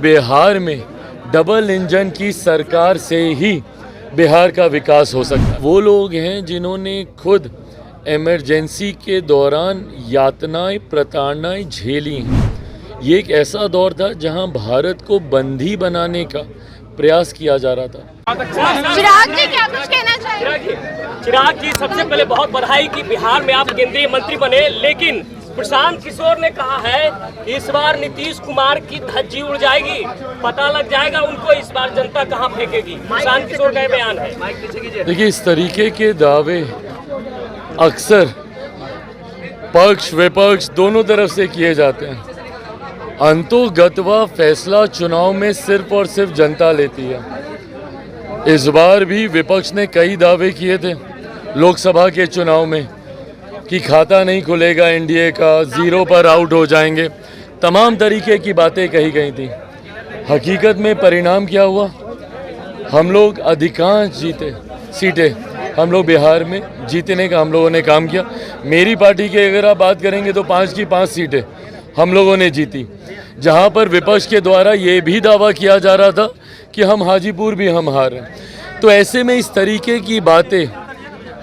बिहार में double engine की सरकार से ही बिहार का विकास हो सकता है। वो लोग हैं जिन्होंने खुद इमरजेंसी के दौरान यातनाएं प्रताड़नाएं झेली हैं। ये एक ऐसा दौर था जहां भारत को बंदी बनाने का प्रयास किया जा रहा था। चिराग जी क्या कुछ कहना चाहिए? चिराग जी, सबसे पहले बहुत बधाई कि बिहार में आप केंद्रीय मंत्री बने, लेकिन प्रशांत किशोर ने कहा है कि इस बार नीतीश कुमार की धज्जी उड़ जाएगी, पता लग जाएगा उनको इस बार जनता कहां फेंकेगी। प्रशांत किशोर का बयान है। देखिए, इस तरीके के दावे अक्सर पक्ष विपक्ष दोनों तरफ से किए जाते हैं। अंतोगत्वा फैसला चुनाव में सिर्फ और सिर्फ जनता लेती है। इस बार भी विपक्ष ने कई दावे किए थे लोकसभा के चुनाव में कि खाता नहीं खुलेगा एनडीए का, जीरो पर आउट हो जाएंगे, तमाम तरीके की बातें कही गई थी। हकीकत में परिणाम क्या हुआ? हम लोग अधिकांश जीते सीटें, हम लोग बिहार में जीतने का हम लोगों ने काम किया। मेरी पार्टी की अगर आप बात करेंगे तो 5 की 5 सीटें हम लोगों ने जीती, जहां पर विपक्ष के द्वारा ये भी दावा किया जा रहा था कि हम हाजीपुर भी हम हार रहे हैं। तो ऐसे में इस तरीके की बातें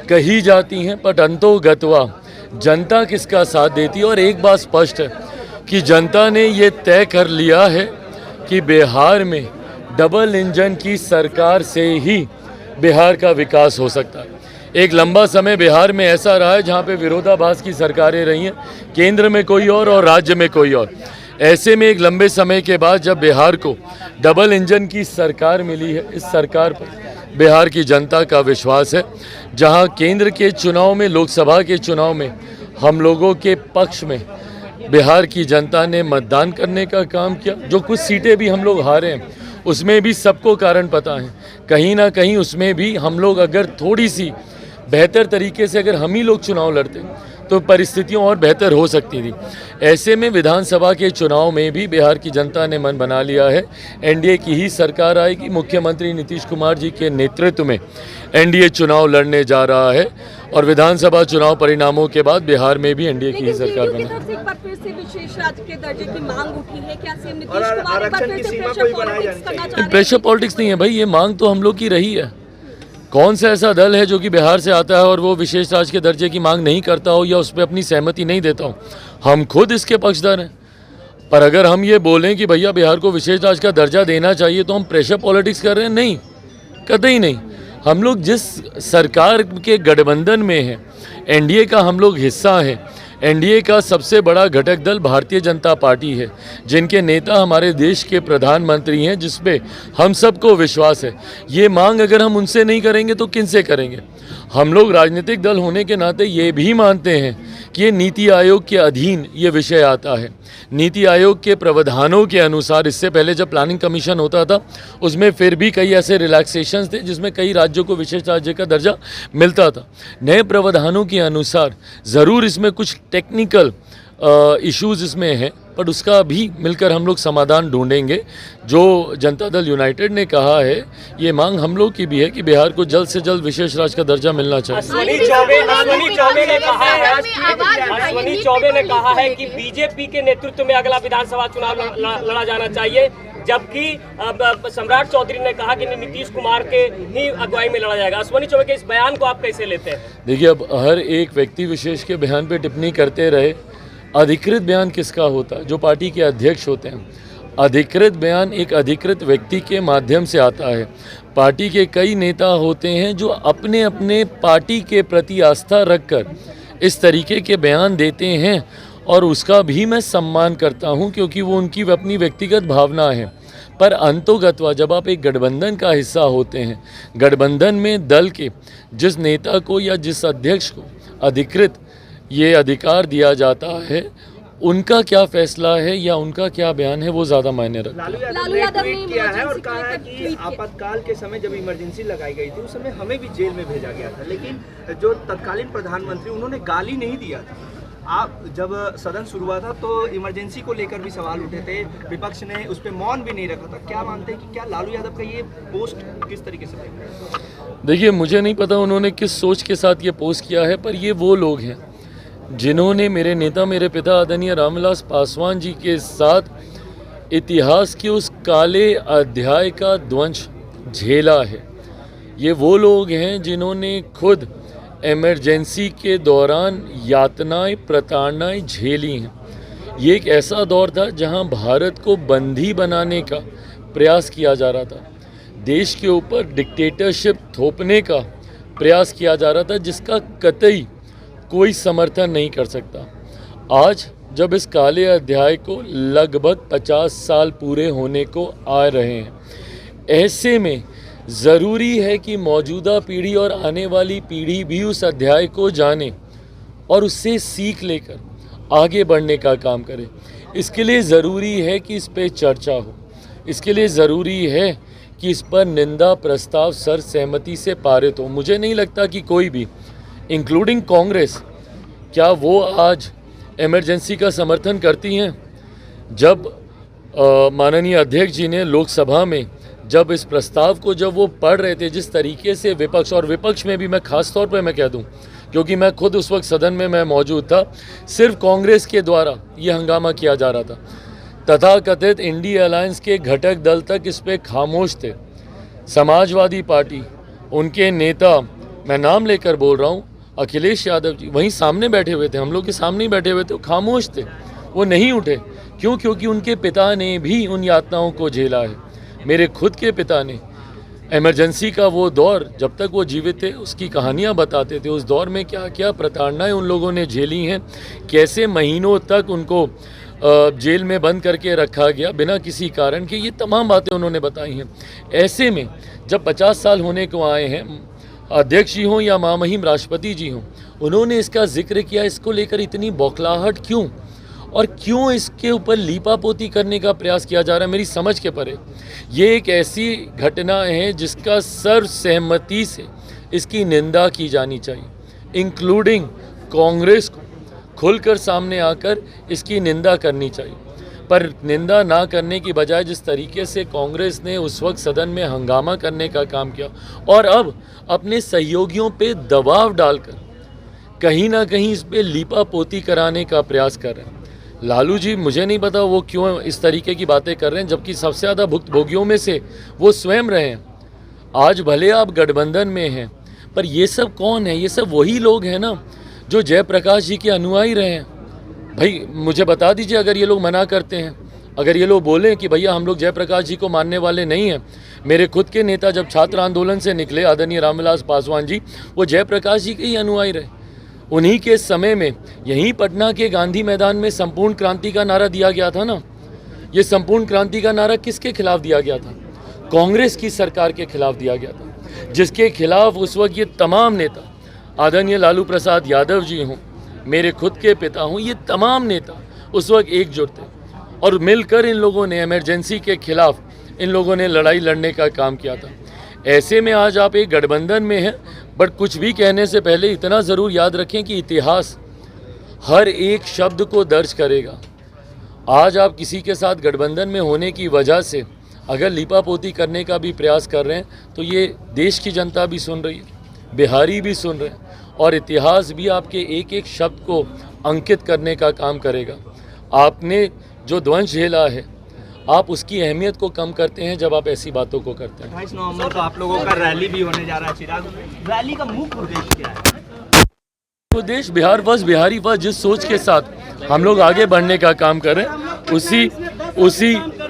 कही जाती हैं, पर अंतोगत्वा जनता किसका साथ देती है। और एक बात स्पष्ट है कि जनता ने ये तय कर लिया है कि बिहार में डबल इंजन की सरकार से ही बिहार का विकास हो सकता है। एक लंबा समय बिहार में ऐसा रहा है जहाँ पे विरोधाभास की सरकारें रही हैं, केंद्र में कोई और राज्य में कोई और। ऐसे में एक लंबे समय के बाद जब बिहार को डबल इंजन की सरकार मिली है, इस सरकार पर बिहार की जनता का विश्वास है। जहां केंद्र के चुनाव में, लोकसभा के चुनाव में हम लोगों के पक्ष में बिहार की जनता ने मतदान करने का काम किया। जो कुछ सीटें भी हम लोग हारे हैं उसमें भी सबको कारण पता है, कहीं ना कहीं उसमें भी हम लोग अगर थोड़ी सी बेहतर तरीके से अगर हम ही लोग चुनाव लड़ते तो परिस्थितियां और बेहतर हो सकती थी। ऐसे में विधानसभा के चुनाव में भी बिहार की जनता ने मन बना लिया है, एनडीए की ही सरकार आएगी। मुख्यमंत्री नीतीश कुमार जी के नेतृत्व में एनडीए चुनाव लड़ने जा रहा है और विधानसभा चुनाव परिणामों के बाद बिहार में भी एनडीए की ही सरकार बनेगी। विशेष राज्य के दर्जे की मांग उठी है, क्या सीएम नीतीश कुमार एक बार फिर से प्रेशर पॉलिटिक्स करना चाह रहे हैं? प्रेशर पॉलिटिक्स नहीं है भाई, ये मांग तो हम लोग की रही है। कौन सा ऐसा दल है जो कि बिहार से आता है और वो विशेष राज्य के दर्जे की मांग नहीं करता हो या उस पर अपनी सहमति नहीं देता हो? हम खुद इसके पक्षधर हैं। पर अगर हम ये बोलें कि भैया बिहार को विशेष राज्य का दर्जा देना चाहिए तो हम प्रेशर पॉलिटिक्स कर रहे हैं? नहीं, कतई नहीं। हम लोग जिस सरकार के गठबंधन में हैं, एनडीए का हम लोग हिस्सा हैं। एनडीए का सबसे बड़ा घटक दल भारतीय जनता पार्टी है, जिनके नेता हमारे देश के प्रधानमंत्री हैं, जिसपे हम सबको विश्वास है। ये मांग अगर हम उनसे नहीं करेंगे तो किनसे करेंगे? हम लोग राजनीतिक दल होने के नाते ये भी मानते हैं कि ये नीति आयोग के अधीन ये विषय आता है। नीति आयोग के प्रावधानों के अनुसार इससे पहले जब प्लानिंग कमीशन होता था उसमें फिर भी कई ऐसे रिलैक्सेशंस थे जिसमें कई राज्यों को विशेष राज्य का दर्जा मिलता था। नए प्रावधानों के अनुसार ज़रूर इसमें कुछ टेक्निकल इश्यूज़ इसमें हैं, पर उसका भी मिलकर हम लोग समाधान ढूंढेंगे। जो जनता दल यूनाइटेड ने कहा है, ये मांग हम लोग की भी है कि बिहार को जल्द से जल्द विशेष राज्य का दर्जा मिलना चाहिए। अश्विनी चौबे ने कहा है कि बीजेपी के नेतृत्व में अगला विधानसभा चुनाव लड़ा जाना चाहिए, जबकि सम्राट चौधरी ने कहा कि नीतीश कुमार के ही अगुवाई में लड़ा जाएगा। अश्विनी चौबे के इस बयान को आप कैसे लेते हैं? देखिए, अब हर एक व्यक्ति विशेष के बयान पे टिप्पणी करते रहे। अधिकृत बयान किसका होता है? जो पार्टी के अध्यक्ष होते हैं। अधिकृत बयान एक अधिकृत व्यक्ति के माध्यम से आता है। पार्टी के कई नेता होते हैं जो अपने अपने पार्टी के प्रति आस्था रखकर इस तरीके के बयान देते हैं और उसका भी मैं सम्मान करता हूं, क्योंकि वो उनकी अपनी व्यक्तिगत भावना है। पर अंतोगत्वा जब आप एक गठबंधन का हिस्सा होते हैं, गठबंधन में दल के जिस नेता को या जिस अध्यक्ष को अधिकृत ये अधिकार दिया जाता है, उनका क्या फैसला है या उनका क्या बयान है वो ज़्यादा मायने रखता है। लालू यादव ने ट्वीट किया है और कहा है कि आपातकाल के समय जब इमरजेंसी लगाई गई थी उस समय हमें भी जेल में भेजा गया था, लेकिन जो तत्कालीन प्रधानमंत्री उन्होंने गाली नहीं दिया था। आप जब सदन शुरू हुआ था तो इमरजेंसी को लेकर भी सवाल उठे थे, विपक्ष ने उस पर मौन भी नहीं रखा था। क्या मानते हैं कि क्या लालू यादव का ये पोस्ट किस तरीके से देख रहे हैं? देखिए, मुझे नहीं पता उन्होंने किस सोच के साथ ये पोस्ट किया है, पर ये वो लोग हैं जिन्होंने मेरे नेता, मेरे पिता आदरणीय रामविलास पासवान जी के साथ इतिहास के उस काले अध्याय का ध्वंस झेला है। ये वो लोग हैं जिन्होंने खुद इमरजेंसी के दौरान यातनाएं प्रताड़नाएं झेली हैं। ये एक ऐसा दौर था जहां भारत को बंदी बनाने का प्रयास किया जा रहा था, देश के ऊपर डिक्टेटरशिप थोपने का प्रयास किया जा रहा था, जिसका कतई कोई समर्थन नहीं कर सकता। आज जब इस काले अध्याय को लगभग 50 साल पूरे होने को आ रहे हैं, ऐसे में ज़रूरी है कि मौजूदा पीढ़ी और आने वाली पीढ़ी भी उस अध्याय को जाने और उससे सीख लेकर आगे बढ़ने का काम करे। इसके लिए ज़रूरी है कि इस पे चर्चा हो, इसके लिए ज़रूरी है कि इस पर निंदा प्रस्ताव सर्वसहमति से पारित हो। मुझे नहीं लगता कि कोई भी, इंक्लूडिंग कांग्रेस, क्या वो आज इमरजेंसी का समर्थन करती हैं। जब माननीय अध्यक्ष जी ने लोकसभा में जब इस प्रस्ताव को जब वो पढ़ रहे थे, जिस तरीके से विपक्ष, और विपक्ष में भी मैं ख़ास तौर पे मैं कह दूं क्योंकि मैं खुद उस वक्त सदन में मैं मौजूद था, सिर्फ कांग्रेस के द्वारा ये हंगामा किया जा रहा था। तथाकथित इंडिया अलायंस के घटक दल तक इस पे खामोश थे। समाजवादी पार्टी, उनके नेता, मैं नाम लेकर बोल रहा हूँ, अखिलेश यादव जी वहीं सामने बैठे हुए थे, हम लोग के सामने ही बैठे हुए थे, वो खामोश थे, वो नहीं उठे। क्यों? क्योंकि उनके पिता ने भी उन यातनाओं को झेला है। मेरे खुद के पिता ने इमरजेंसी का वो दौर, जब तक वो जीवित थे, उसकी कहानियाँ बताते थे। उस दौर में क्या क्या प्रताड़नाएं उन लोगों ने झेली हैं, कैसे महीनों तक उनको जेल में बंद करके रखा गया बिना किसी कारण के, ये तमाम बातें उन्होंने बताई हैं। ऐसे में जब 50 साल होने को आए हैं, अध्यक्ष जी हों या महामहिम राष्ट्रपति जी हों, उन्होंने इसका जिक्र किया। इसको लेकर इतनी बौखलाहट क्यों, और क्यों इसके ऊपर लीपापोती करने का प्रयास किया जा रहा है, मेरी समझ के परे। ये एक ऐसी घटना है जिसका सर्वसहमति से इसकी निंदा की जानी चाहिए, इंक्लूडिंग कांग्रेस को खुलकर सामने आकर इसकी निंदा करनी चाहिए। पर निंदा ना करने की बजाय जिस तरीके से कांग्रेस ने उस वक्त सदन में हंगामा करने का काम किया और अब अपने सहयोगियों पे दबाव डालकर कहीं ना कहीं इस पे लीपापोती कराने का प्रयास कर रहे हैं। लालू जी, मुझे नहीं पता वो क्यों इस तरीके की बातें कर रहे हैं, जबकि सबसे ज़्यादा भुक्तभोगियों में से वो स्वयं रहे हैं। आज भले आप गठबंधन में हैं, पर ये सब कौन है? ये सब वही लोग हैं ना जो जयप्रकाश जी के अनुयायी रहे हैं। भाई मुझे बता दीजिए, अगर ये लोग मना करते हैं, अगर ये लोग बोलें कि भैया हम लोग जयप्रकाश जी को मानने वाले नहीं हैं। मेरे खुद के नेता जब छात्र आंदोलन से निकले, आदरणीय रामविलास पासवान जी, वो जयप्रकाश जी के ही अनुयायी रहे। उन्हीं के समय में यहीं पटना के गांधी मैदान में संपूर्ण क्रांति का नारा दिया गया था ना। ये संपूर्ण क्रांति का नारा किसके खिलाफ दिया गया था? कांग्रेस की सरकार के खिलाफ दिया गया था, जिसके खिलाफ उस वक्त ये तमाम नेता, आदरणीय लालू प्रसाद यादव जी हों, मेरे खुद के पिता हों, ये तमाम नेता उस वक्त एकजुट थे और मिलकर इन लोगों ने इमरजेंसी के खिलाफ इन लोगों ने लड़ाई लड़ने का काम किया था। ऐसे में आज आप एक गठबंधन में हैं, बट कुछ भी कहने से पहले इतना ज़रूर याद रखें कि इतिहास हर एक शब्द को दर्ज करेगा। आज आप किसी के साथ गठबंधन में होने की वजह से अगर लीपापोती करने का भी प्रयास कर रहे हैं तो ये देश की जनता भी सुन रही है, बिहारी भी सुन रहे हैं, और इतिहास भी आपके एक एक शब्द को अंकित करने का काम करेगा। आपने जो ध्वंस झेला है, आप उसकी अहमियत को कम करते हैं जब आप ऐसी बातों को करते हैं। 28 नवंबर को आप लोगों का रैली भी होने जा रहा है। चिराग, रैली का मुख्य उद्देश्य क्या है? उद्देश्य बिहार फर्स्ट, बिहारी फर्स्ट, जिस सोच के साथ हम लोग आगे बढ़ने का काम कर रहे हैं,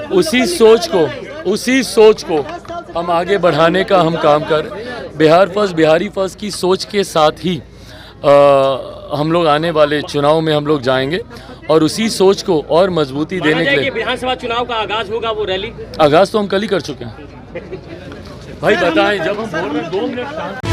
उसी सोच को हम आगे बढ़ाने का हम काम कर रहे हैं। बिहार फर्स्ट, बिहारी फर्स्ट की सोच के साथ ही हम लोग आने वाले चुनाव में हम लोग जाएंगे और उसी सोच को और मजबूती देने के लिए विधानसभा चुनाव का आगाज होगा। वो रैली आगाज तो हम कल ही कर चुके हैं। भाई बताएं, जब हम बोल रहे हैं 2 मिनट